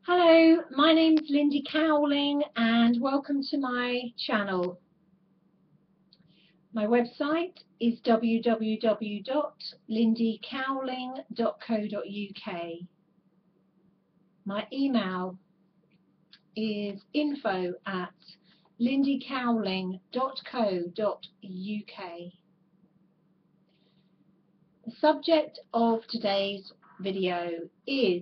Hello, my name's Lindy Cowling and welcome to my channel. My website is www.lindycowling.co.uk. My email is info@lindycowling.co.uk. The subject of today's video is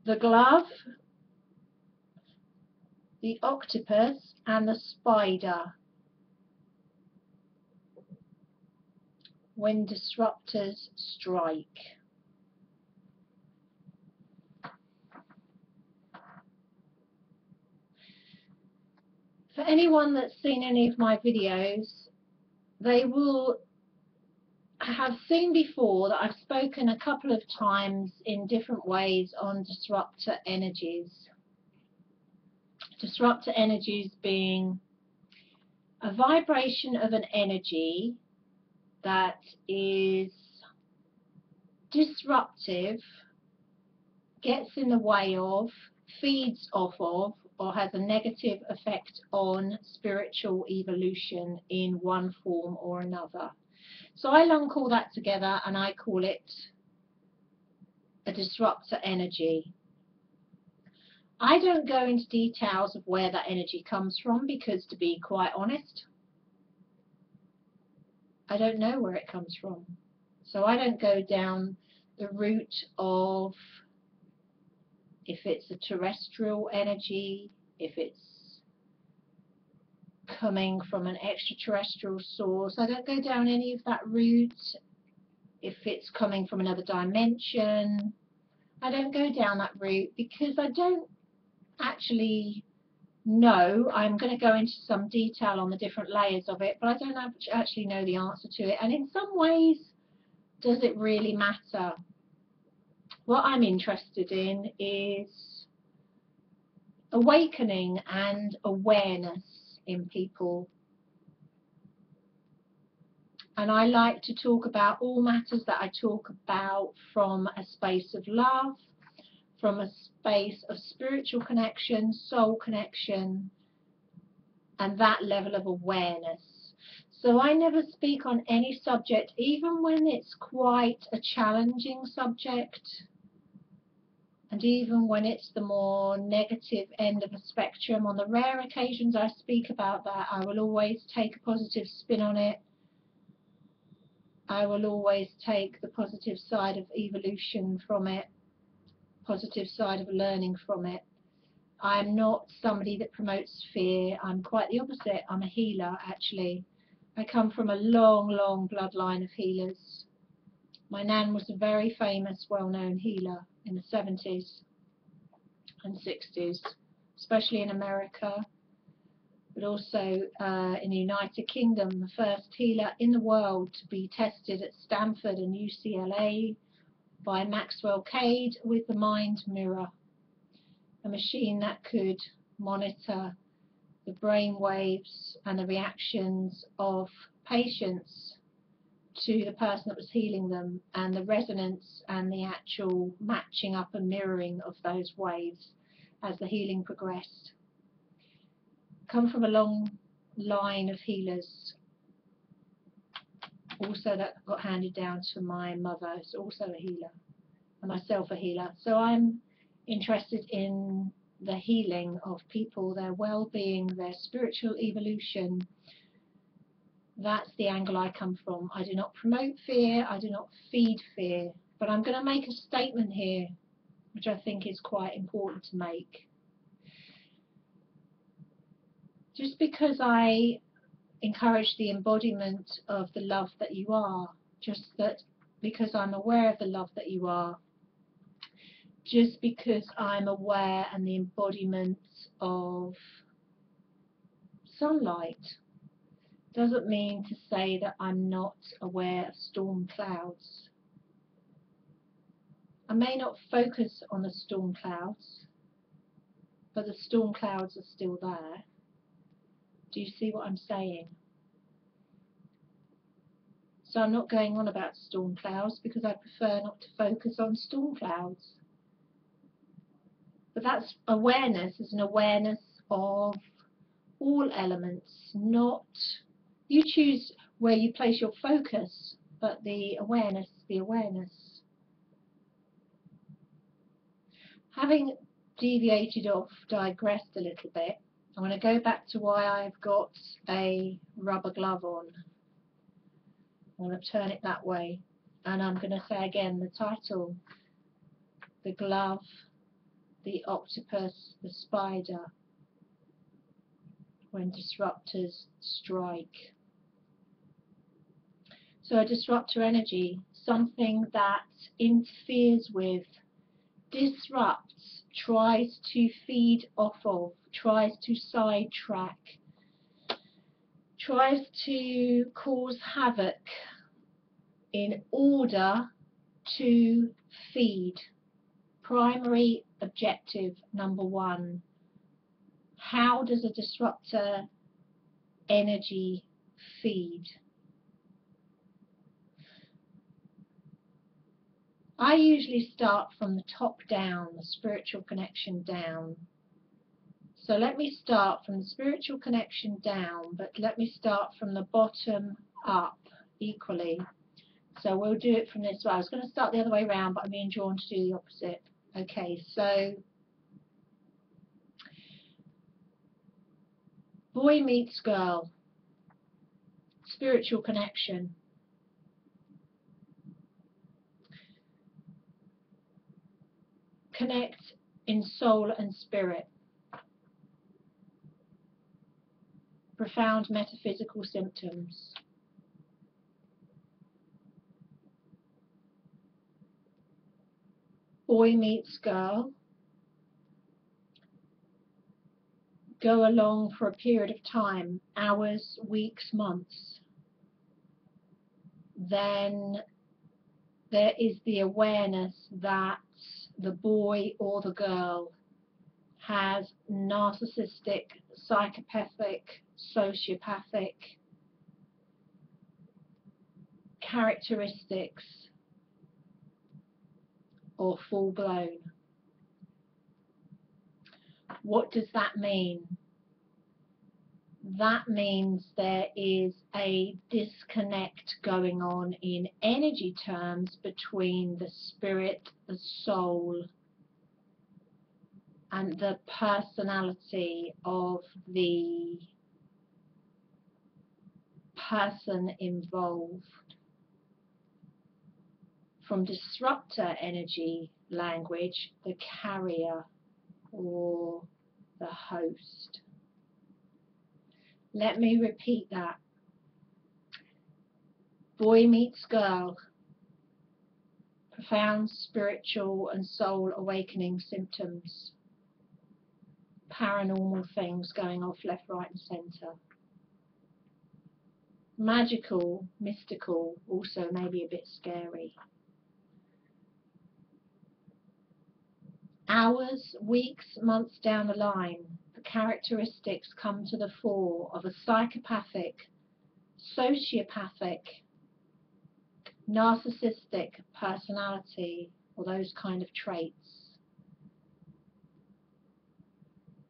the glove, the octopus and the spider when disruptors strike. For anyone that's seen any of my videos, they will have seen before that I've spoken a couple of times in different ways on disruptor energies. Disruptor energies being a vibration of an energy that is disruptive, gets in the way of, feeds off of, or has a negative effect on spiritual evolution in one form or another. So I lump all that together and I call it a disruptor energy. I don't go into details of where that energy comes from because, to be quite honest, I don't know where it comes from. So I don't go down the route of if it's a terrestrial energy, if it's coming from an extraterrestrial source. I don't go down any of that route. If it's coming from another dimension, I don't go down that route because I don't actually know. I'm going to go into some detail on the different layers of it, but I don't actually know the answer to it. And in some ways, does it really matter? What I'm interested in is awakening and awareness in people. And I like to talk about all matters that I talk about from a space of love, from a space of spiritual connection, soul connection, and that level of awareness. So I never speak on any subject, even when it's quite a challenging subject, and even when it's the more negative end of a spectrum. On the rare occasions I speak about that, I will always take a positive spin on it. I will always take the positive side of evolution from it, positive side of learning from it. I'm not somebody that promotes fear. I'm quite the opposite. I'm a healer, actually. I come from a long, long bloodline of healers. My nan was a very famous, well-known healer in the 70s and 60s, especially in America, but also in the United Kingdom, the first healer in the world to be tested at Stanford and UCLA by Maxwell Cade with the mind mirror, a machine that could monitor the brain waves and the reactions of patients to the person that was healing them, and the resonance and the actual matching up and mirroring of those waves as the healing progressed. Come from a long line of healers, also that got handed down to my mother, who's also a healer, and myself a healer. So I'm interested in the healing of people, their well-being, their spiritual evolution. That's the angle I come from. I do not promote fear, I do not feed fear, but I'm going to make a statement here which I think is quite important to make. Just because I encourage the embodiment of the love that you are, just that because I'm aware of the love that you are, just because I'm aware and the embodiment of sunlight, doesn't mean to say that I'm not aware of storm clouds. I may not focus on the storm clouds, but the storm clouds are still there. Do you see what I'm saying? So I'm not going on about storm clouds because I prefer not to focus on storm clouds. But that's awareness, is an awareness of all elements, not, you choose where you place your focus, but the awareness, the awareness. Having deviated off, digressed a little bit, I want to go back to why I've got a rubber glove on. I want to turn it that way, and I'm going to say again the title: the glove, the octopus, the spider, when disruptors strike. So a disruptor energy, something that interferes with, disrupts, tries to feed off of, tries to sidetrack, tries to cause havoc in order to feed. Primary objective number one: how does a disruptor energy feed? I usually start from the top down, the spiritual connection down. So let me start from the spiritual connection down, but let me start from the bottom up equally. So we'll do it from this way. I was going to start the other way around, but I'm being drawn to do the opposite. Okay, so boy meets girl, spiritual connection. Connect in soul and spirit. Profound metaphysical symptoms. Boy meets girl. Go along for a period of time, hours, weeks, months. Then there is the awareness that the boy or the girl has narcissistic, psychopathic, sociopathic characteristics, or full-blown. What does that mean? That means there is a disconnect going on in energy terms between the spirit, the soul, and the personality of the person involved. From disruptor energy language, the carrier or the host. Let me repeat that. Boy meets girl. Profound spiritual and soul awakening symptoms. Paranormal things going off left, right and centre. Magical, mystical, also maybe a bit scary. Hours, weeks, months down the line, the characteristics come to the fore of a psychopathic, sociopathic, narcissistic personality, or those kind of traits.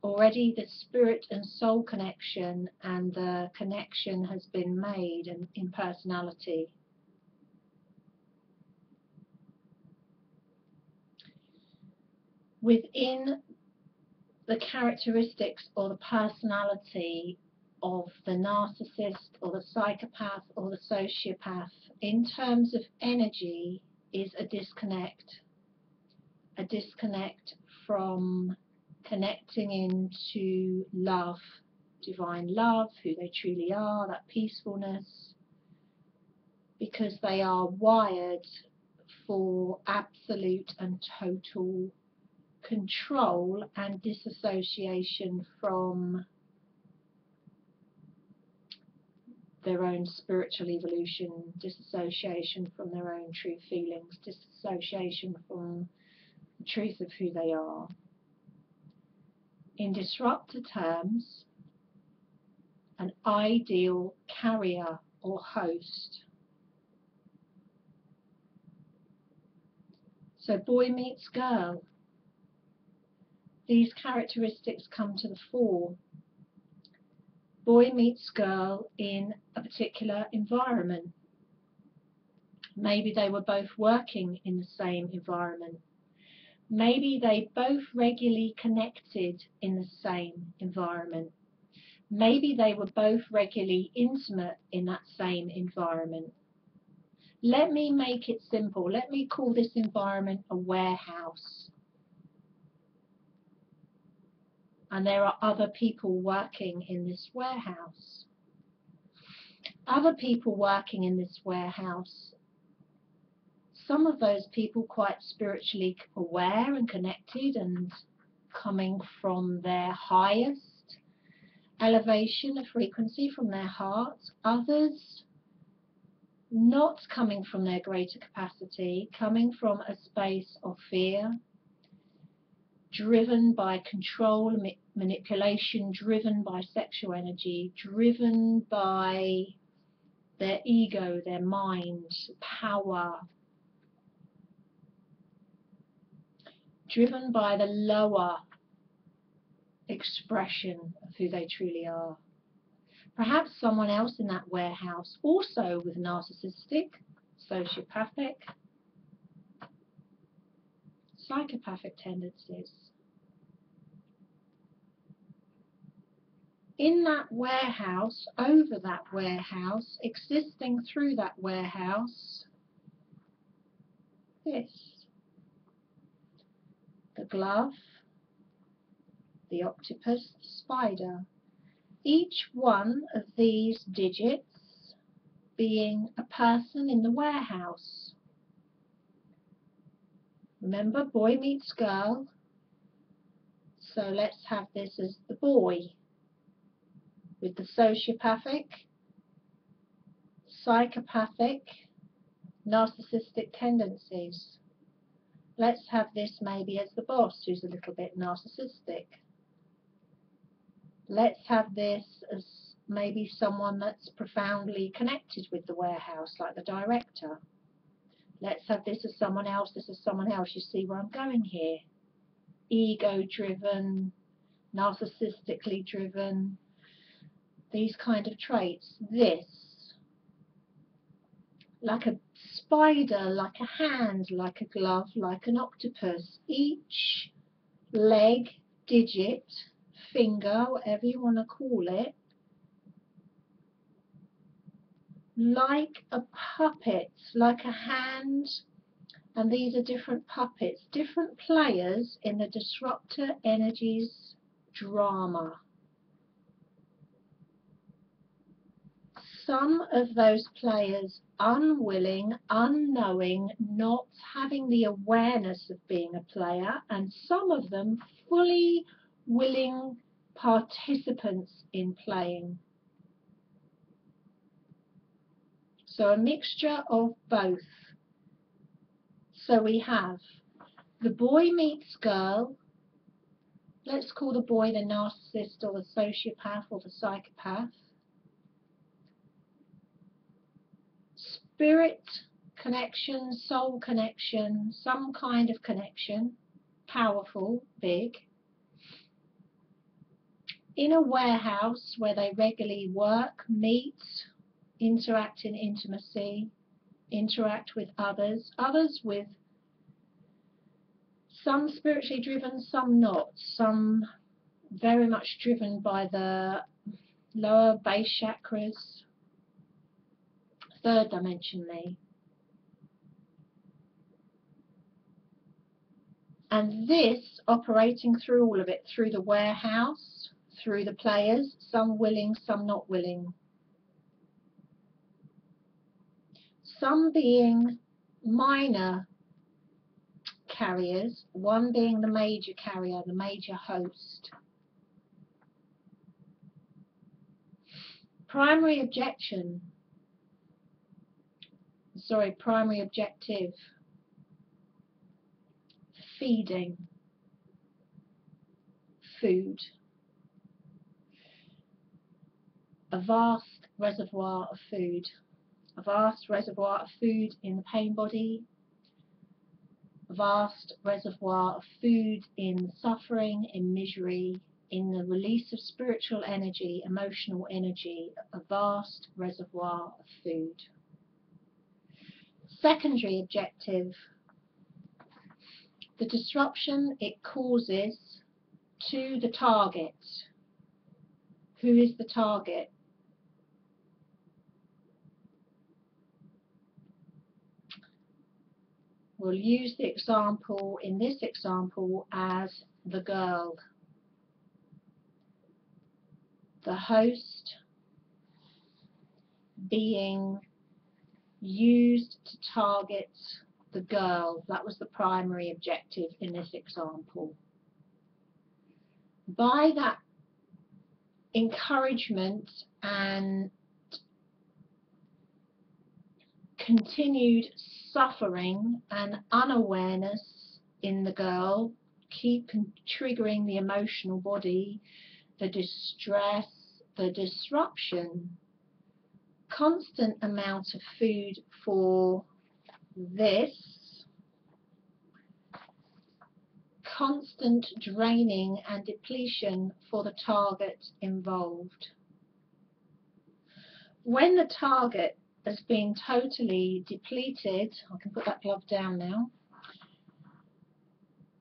Already the spirit and soul connection and the connection has been made in personality. Within the characteristics or the personality of the narcissist or the psychopath or the sociopath, in terms of energy, is a disconnect from connecting into love, divine love, who they truly are, that peacefulness, because they are wired for absolute and total control and disassociation from their own spiritual evolution, disassociation from their own true feelings, disassociation from the truth of who they are. In disruptor terms, an ideal carrier or host So boy meets girl. These characteristics come to the fore. Boy meets girl in a particular environment. Maybe they were both working in the same environment. Maybe they both regularly connected in the same environment. Maybe they were both regularly intimate in that same environment. Let me make it simple. Let me call this environment a warehouse. And there are other people working in this warehouse. Other people working in this warehouse. Some of those people quite spiritually aware and connected and coming from their highest elevation of frequency, from their heart. Others not coming from their greater capacity, coming from a space of fear, driven by control, manipulation, driven by sexual energy, driven by their ego, their mind, power, driven by the lower expression of who they truly are. Perhaps someone else in that warehouse also with narcissistic, sociopathic, psychopathic tendencies. In that warehouse, over that warehouse, existing through that warehouse, this. The glove, the octopus, the spider. Each one of these digits being a person in the warehouse. Remember, boy meets girl. So let's have this as the boy with the sociopathic, psychopathic, narcissistic tendencies. Let's have this maybe as the boss, who's a little bit narcissistic. Let's have this as maybe someone that's profoundly connected with the warehouse, like the director. Let's have this as someone else, this is someone else. You see where I'm going here? Ego-driven, narcissistically driven, these kind of traits. This, like a spider, like a hand, like a glove, like an octopus. Each leg, digit, finger, whatever you want to call it, like a puppet, like a hand, and these are different puppets, different players in the disruptor energies drama. Some of those players unwilling, unknowing, not having the awareness of being a player, and some of them fully willing participants in playing. So a mixture of both. So we have the boy meets girl. Let's call the boy the narcissist or the sociopath or the psychopath. Spirit connection, soul connection, some kind of connection, powerful, big. In a warehouse where they regularly work, meet, interact in intimacy, interact with others, others with some spiritually driven, some not, some very much driven by the lower base chakras, third dimensionally. And this operating through all of it, through the warehouse, through the players, some willing, some not willing. Some being minor carriers, one being the major carrier, the major host. Primary objective, feeding, food. A vast reservoir of food. A vast reservoir of food in the pain body, vast reservoir of food in suffering, in misery, in the release of spiritual energy, emotional energy, a vast reservoir of food. Secondary objective, the disruption it causes to the target. Who is the target? We'll use the example, in this example, as the girl. The host being used to target the girl. That was the primary objective in this example. By that encouragement and continued suffering and unawareness in the girl, keep triggering the emotional body, the distress, the disruption, constant amount of food for this, constant draining and depletion for the target involved. When the target has been totally depleted, I can put that glove down now,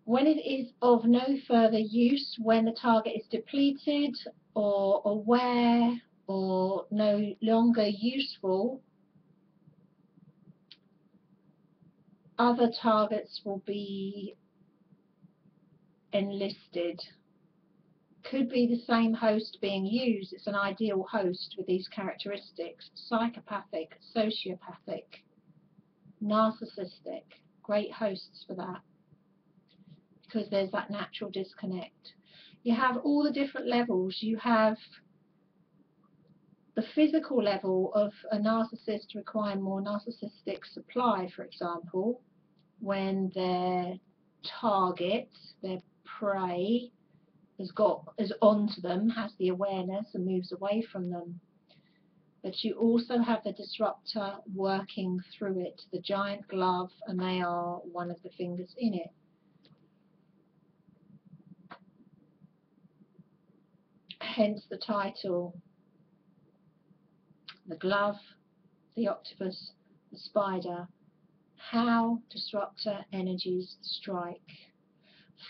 when it is of no further use, when the target is depleted or aware or no longer useful, other targets will be enlisted. Could be the same host being used. It's an ideal host with these characteristics: psychopathic, sociopathic, narcissistic. Great hosts for that, because there's that natural disconnect. You have all the different levels. You have the physical level of a narcissist requiring more narcissistic supply, for example, when their target, their prey, is onto them, has the awareness and moves away from them. But you also have the disruptor working through it, the giant glove, and they are one of the fingers in it. Hence the title, the glove, the octopus, the spider, how disruptor energies strike.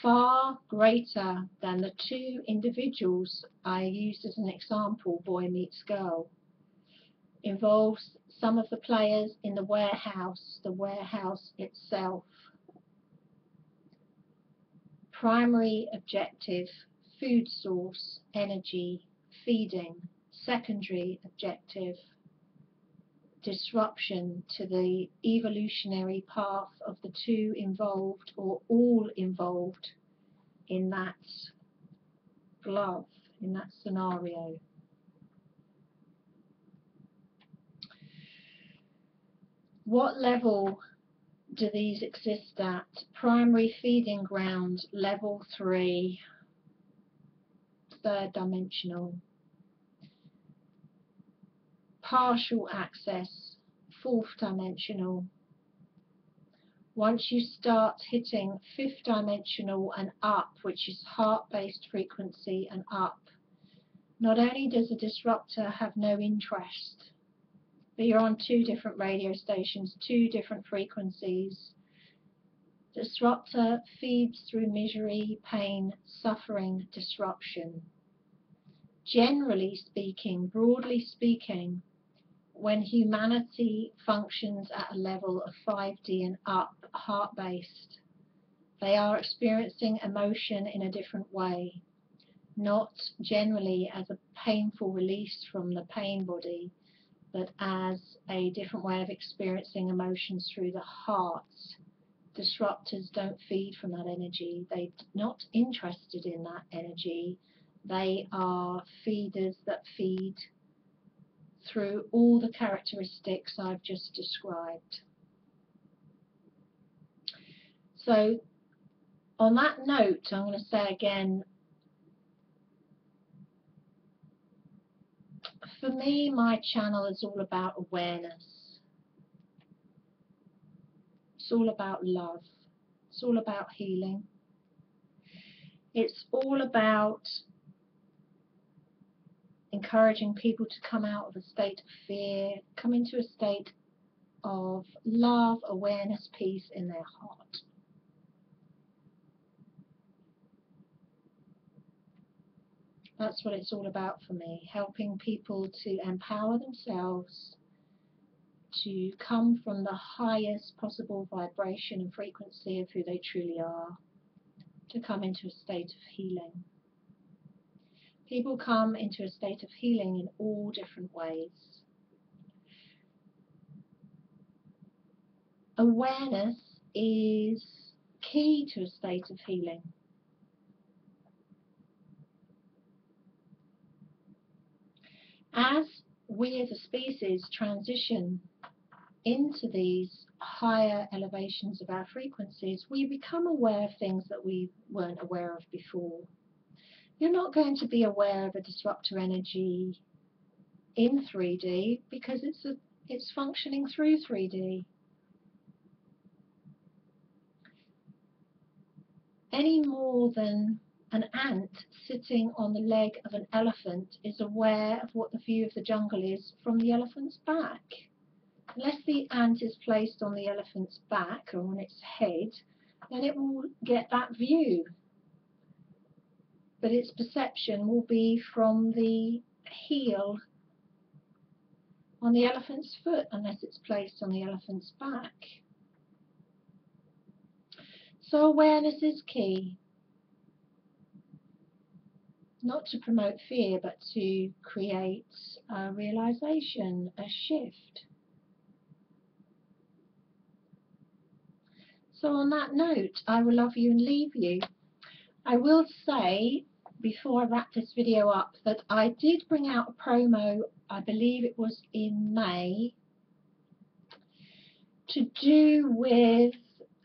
Far greater than the two individuals I used as an example, boy meets girl. Involves some of the players in the warehouse itself. Primary objective, food source, energy, feeding. Secondary objective, disruption to the evolutionary path of the two involved or all involved in that glove, in that scenario. What level do these exist at? Primary feeding ground, level 3, third dimensional. Partial access, fourth dimensional. Once you start hitting fifth dimensional and up, which is heart-based frequency and up, not only does the disruptor have no interest, but you're on 2 different radio stations, 2 different frequencies. Disruptor feeds through misery, pain, suffering, disruption. Generally speaking, broadly speaking, when humanity functions at a level of 5D and up, heart-based, they are experiencing emotion in a different way, not generally as a painful release from the pain body, but as a different way of experiencing emotions through the heart. Disruptors don't feed from that energy. They're not interested in that energy. They are feeders that feed through all the characteristics I've just described. So on that note, I'm going to say again, for me, my channel is all about awareness. It's all about love. It's all about healing. It's all about encouraging people to come out of a state of fear, come into a state of love, awareness, peace in their heart. That's what it's all about for me, helping people to empower themselves to come from the highest possible vibration and frequency of who they truly are, to come into a state of healing. People come into a state of healing in all different ways. Awareness is key to a state of healing. As we as a species transition into these higher elevations of our frequencies, we become aware of things that we weren't aware of before. You're not going to be aware of a disruptor energy in 3D because it's functioning through 3D. Any more than an ant sitting on the leg of an elephant is aware of what the view of the jungle is from the elephant's back. Unless the ant is placed on the elephant's back or on its head, then it will get that view. But its perception will be from the heel on the elephant's foot, unless it's placed on the elephant's back. So awareness is key. Not to promote fear, but to create a realization, a shift. So on that note, I will love you and leave you. I will say, before I wrap this video up, that I did bring out a promo, I believe it was in May, to do with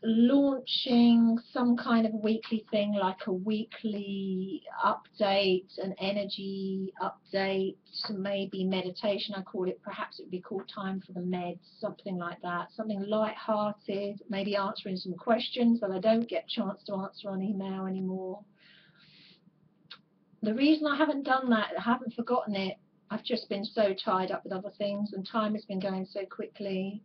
launching some kind of weekly thing, like a weekly update, an energy update, maybe meditation I call it, perhaps it would be called Time for the Meds, something like that, something light-hearted, maybe answering some questions that I don't get a chance to answer on email anymore. The reason I haven't done that, I haven't forgotten it, I've just been so tied up with other things and time has been going so quickly.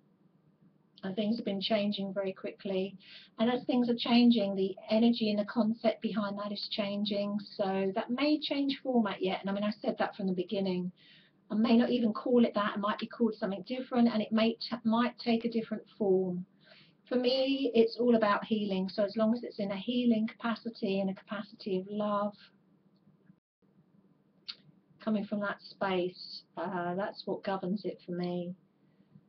And things have been changing very quickly, and as things are changing, the energy and the concept behind that is changing, so that may change format yet. And I mean, I said that from the beginning. I may not even call it that, it might be called something different, and it might take a different form. For me, it's all about healing, so as long as it's in a healing capacity, in a capacity of love, coming from that space, that's what governs it for me.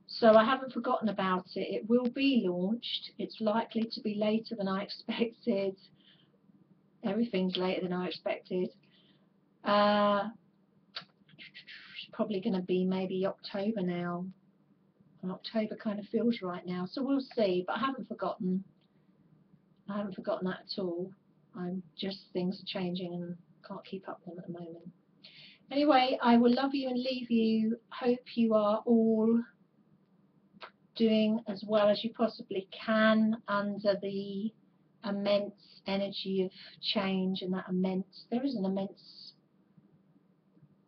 So I haven't forgotten about it. It will be launched. It's likely to be later than I expected. Everything's later than I expected. It's probably going to be maybe October now. And October kind of feels right now. So we'll see. But I haven't forgotten. I haven't forgotten that at all. Things are changing and can't keep up with them at the moment. Anyway, I will love you and leave you. Hope you are all doing as well as you possibly can under the immense energy of change and that there is an immense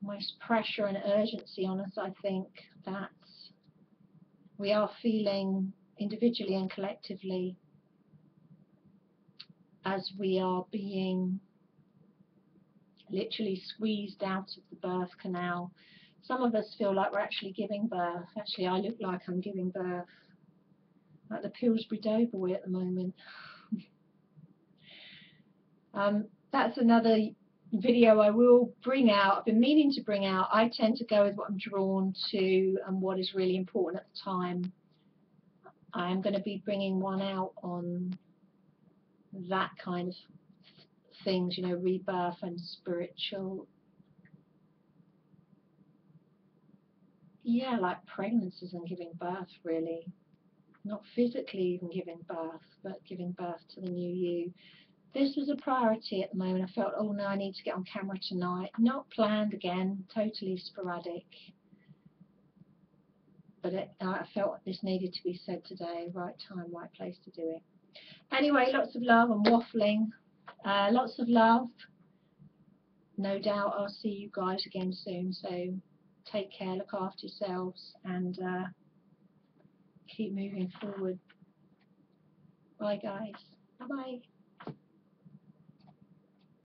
almost pressure and urgency on us. I think that we are feeling individually and collectively as we are being literally squeezed out of the birth canal. Some of us feel like we're actually giving birth. Actually, I look like I'm giving birth, like the Pillsbury Doughboy at the moment. That's another video I will bring out. I've been meaning to bring out. I tend to go with what I'm drawn to and what is really important at the time. I'm going to be bringing one out on that kind of things, you know, rebirth and spiritual. Yeah, like pregnancies and giving birth, really. Not physically even giving birth, but giving birth to the new you. This was a priority at the moment. I felt, oh no, I need to get on camera tonight. Not planned again, totally sporadic. But I felt this needed to be said today. Right time, right place to do it. Anyway, lots of love. I'm waffling. Lots of love. No doubt I'll see you guys again soon. So take care, look after yourselves, and keep moving forward. Bye, guys. Bye-bye.